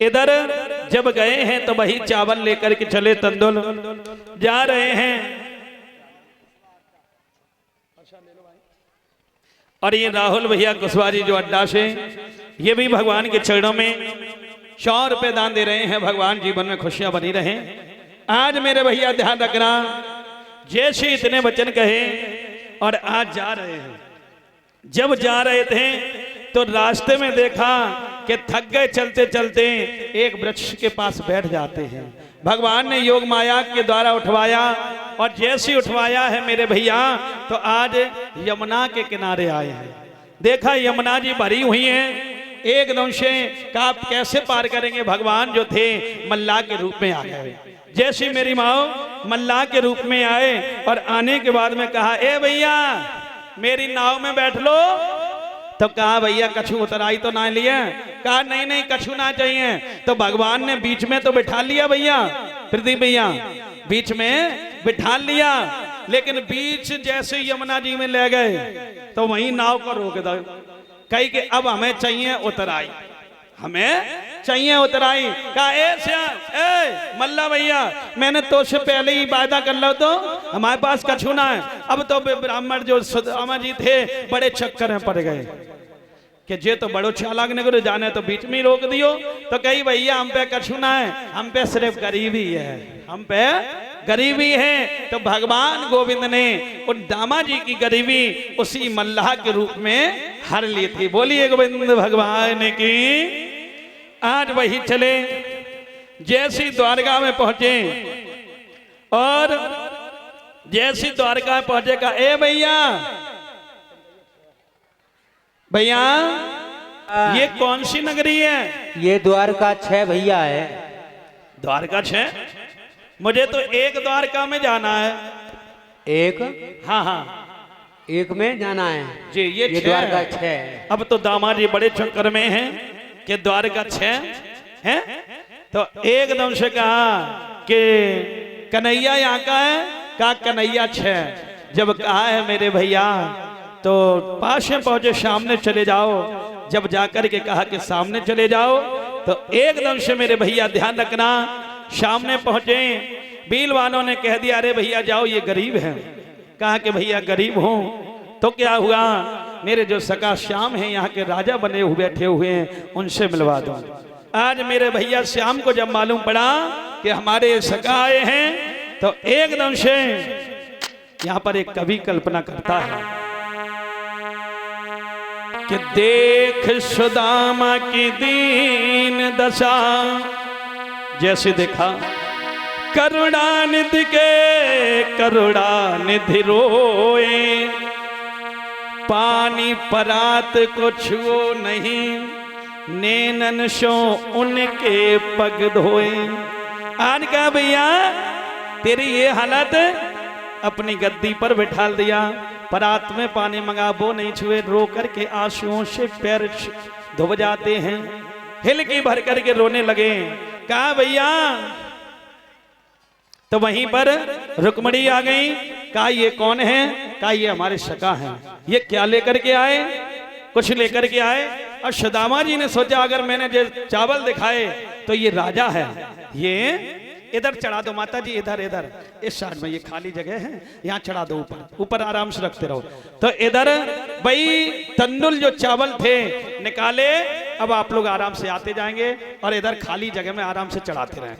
इधर जब गए हैं तो वही चावल लेकर के चले तंदुल जा रहे हैं। और ये राहुल भैया कुशवाहा जो अड्डा से ये भी भगवान के चरणों में 100 रुपए दान दे रहे हैं। भगवान जीवन में खुशियां बनी रहे। आज मेरे भैया ध्यान रखना, जैसे इतने वचन कहे और आज जा रहे हैं। जब जा रहे थे तो रास्ते में देखा कि थक गए चलते चलते, एक वृक्ष के पास बैठ जाते हैं। भगवान ने योग माया के द्वारा उठवाया और जैसे उठवाया है मेरे भैया तो आज यमुना के किनारे आए हैं। देखा यमुना जी भरी हुई हैं एकदम से, का आप कैसे पार करेंगे। भगवान जो थे मल्लाह के रूप में आ गए। जैसे मेरी माँ मल्लाह के रूप में आए और आने के बाद में कहा, ए भैया मेरी नाव में बैठ लो। तो कहा भैया कछु उतराई तो ना लिया। कहा नहीं नहीं कछु ना चाहिए। तो भगवान ने बीच में तो बिठा लिया भैया, प्रदीप भैया बीच में बिठा लिया, लेकिन बीच जैसे यमुना जी में ले गए तो वहीं नाव को रोक दो। कही कि अब हमें चाहिए उतराई, हमें चाहिए उतराई। कहा ए मल्ला भैया मैंने तो से पहले ही वायदा कर लो, तो हमारे पास कछु ना है। अब तो ब्राह्मण जो सुदामा जी थे बड़े चक्कर में पड़ गए कि जे तो बड़ो चालाक ने जाने तो बीच में ही रोक दियो। तो कही भैया हम पे कछु ना है, हम पे सिर्फ गरीबी है, हम पे गरीबी है। तो भगवान गोविंद ने उन दामा जी की गरीबी उसी मल्लाह के रूप में हर ली थी। बोलिए गोविंद भगवान की। आज वही चले, जैसी द्वारका में पहुंचे और जैसी द्वारका में पहुंचे का, ए भैया भैया ये कौन सी नगरी है। ये द्वारका 6 भैया है। द्वारका 6? मुझे तो एक द्वारका में जाना है। एक? हाँ हाँ एक में जाना है जी। ये द्वारका 6। अब तो दामाजी बड़े चक्कर में हैं कि द्वारका 6 है। तो एकदम से कहा कि कन्हैया यहाँ का है। कहा कन्हैया 6। जब कहा है मेरे भैया तो पास में पहुंचे, सामने चले जाओ। जब जाकर के कहा कि सामने चले जाओ तो एकदम से मेरे भैया ध्यान रखना, सामने पहुंचे। बील वालों ने कह दिया अरे भैया जाओ ये गरीब है। कहा कि भैया गरीब हूं तो क्या हुआ, मेरे जो सका श्याम हैं यहाँ के राजा बने हुए बैठे हुए हैं, उनसे मिलवा दो। आज मेरे भैया श्याम को जब मालूम पड़ा कि हमारे सका आए हैं तो एकदम से यहाँ पर एक कवि कल्पना करता है कि देख सुदामा की दीन दशा, जैसे देखा करुणानिधि के करुणानिधि रोए, पानी परात को छुओ नहीं, नैनन शो उनके पग धोए। आज का भैया तेरी ये हालत, अपनी गद्दी पर बिठा दिया, परात में पानी मंगा वो नहीं छुए, रो करके आंसुओं से पैर धुब जाते हैं, हिलकी भर करके रोने लगे। कहा भैया, तो वहीं पर रुक्मणी आ गई। कहा ये कौन है। कहा ये हमारे सका हैं। ये क्या लेकर के आए, कुछ लेकर के आए। और सुदामा जी ने सोचा अगर मैंने जो चावल दिखाए तो ये राजा है, ये इधर चढ़ा दो माता जी, इधर इधर इस साइड में ये खाली जगह है, यहाँ चढ़ा दो, ऊपर ऊपर आराम से रखते रहो। तो इधर भाई तंदुल जो चावल थे निकाले, अब आप लोग आराम से आते जाएंगे और इधर खाली जगह में आराम से चढ़ाते रहें।